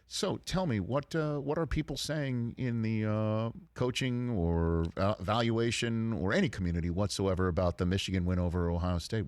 So tell me, what are people saying in the coaching or evaluation or any community whatsoever about the Michigan win over Ohio State?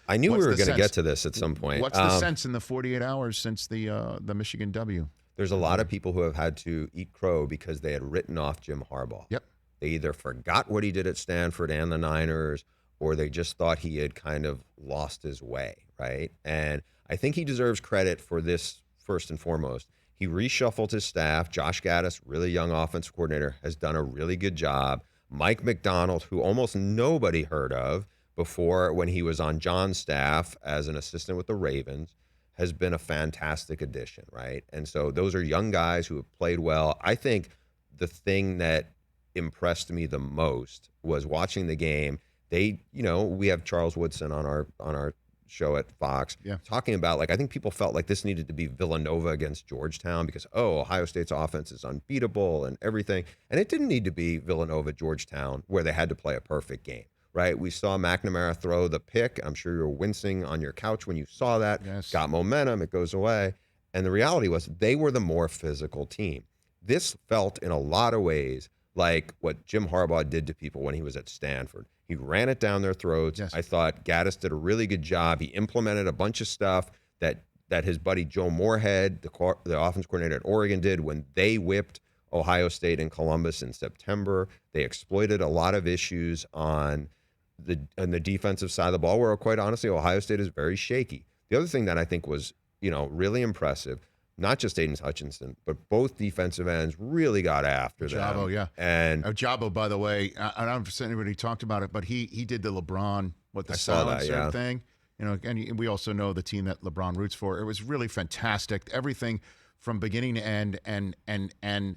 I knew we were going to get to this at some point. What's the sense in the 48 hours since the Michigan W? There's a lot of people who have had to eat crow because they had written off Jim Harbaugh. Yep. They either forgot what he did at Stanford and the Niners, or they just thought he had kind of lost his way, right? And I think he deserves credit for this first and foremost. He reshuffled his staff. Josh Gaddis, really young offensive coordinator, has done a really good job. Mike McDonald, who almost nobody heard of before when he was on John's staff as an assistant with the Ravens, has been a fantastic addition, right? And so those are young guys who have played well. I think the thing that impressed me the most was watching the game. We have Charles Woodson on our show at Fox, talking about, like, I think people felt like this needed to be Villanova against Georgetown because, Ohio State's offense is unbeatable and everything. And it didn't need to be Villanova, Georgetown, where they had to play a perfect game, right? We saw McNamara throw the pick. I'm sure you were wincing on your couch when you saw that. Yes. Got momentum, it goes away. And the reality was they were the more physical team. This felt in a lot of ways like what Jim Harbaugh did to people when he was at Stanford. He ran it down their throats. Yes. I thought Gaddis did a really good job. He implemented a bunch of stuff that his buddy Joe Moorhead, the offense coordinator at Oregon, did when they whipped Ohio State and Columbus in September. They exploited a lot of issues on the defensive side of the ball, where, quite honestly, Ohio State is very shaky. The other thing that I think was, really impressive, not just Aiden Hutchinson, but both defensive ends really got after them. Jabo, yeah. And Jabo, by the way, I don't know if anybody talked about it, but he did the LeBron silencer thing. And we also know the team that LeBron roots for. It was really fantastic. Everything from beginning to end. And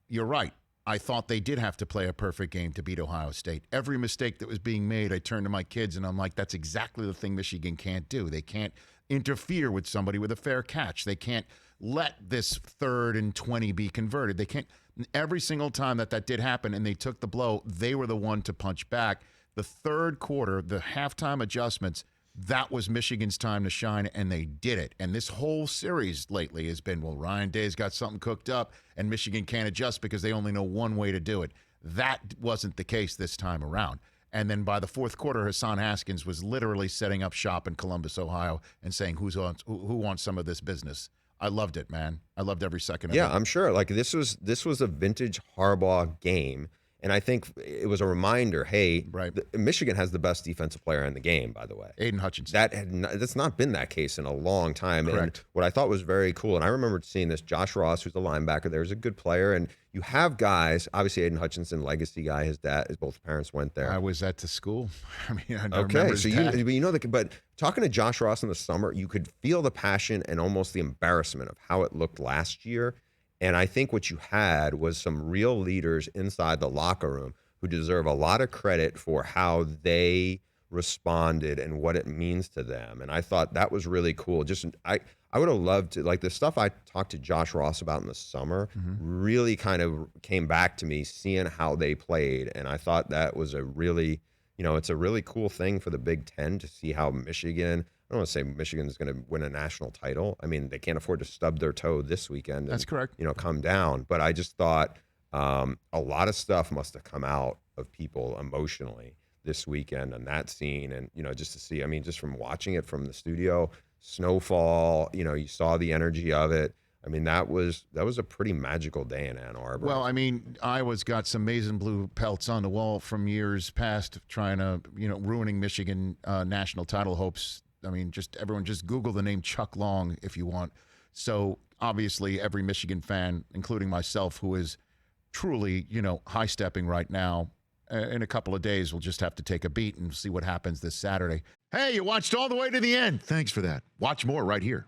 you're right. I thought they did have to play a perfect game to beat Ohio State. Every mistake that was being made, I turned to my kids and I'm like, that's exactly the thing Michigan can't do. They can't interfere with somebody with a fair catch. They can't let this 3rd and 20 be converted. They can't. Every single time that did happen and they took the blow, they were the one to punch back. The third quarter, the halftime adjustments, that was Michigan's time to shine, and they did it. And this whole series lately has been, Ryan Day's got something cooked up, and Michigan can't adjust because they only know one way to do it. That wasn't the case this time around. And then by the fourth quarter, Hassan Haskins was literally setting up shop in Columbus, Ohio, and saying, who wants some of this business? I loved it, man. I loved every second of it. Yeah, I'm sure. Like, this was a vintage Harbaugh game. And I think it was a reminder, hey, right. Michigan has the best defensive player in the game, by the way. Aiden Hutchinson. That's not been that case in a long time. Correct. And what I thought was very cool, and I remember seeing this, Josh Ross, who's the linebacker there, is a good player. And you have guys, obviously Aiden Hutchinson, legacy guy, his both parents went there. I was at the school. I mean, I don't remember his dad. But talking to Josh Ross in the summer, you could feel the passion and almost the embarrassment of how it looked last year. And I think what you had was some real leaders inside the locker room who deserve a lot of credit for how they responded and what it means to them. And I thought that was really cool. I would have loved to, like, the stuff I talked to Josh Ross about in the summer really kind of came back to me seeing how they played. And I thought that was a really, it's a really cool thing for the Big Ten to see how Michigan, I don't want to say Michigan's going to win a national title. I mean, they can't afford to stub their toe this weekend. That's correct. Come down. But I just thought a lot of stuff must have come out of people emotionally this weekend on that scene. And, just to see, I mean, just from watching it from the studio, snowfall, you saw the energy of it. I mean, that was a pretty magical day in Ann Arbor. Well, I mean, Iowa's got some maize and blue pelts on the wall from years past trying to, ruining Michigan national title hopes. I mean, everyone just Google the name Chuck Long if you want. So obviously every Michigan fan, including myself, who is truly, high-stepping right now, in a couple of days, we'll just have to take a beat and see what happens this Saturday. Hey, you watched all the way to the end. Thanks for that. Watch more right here.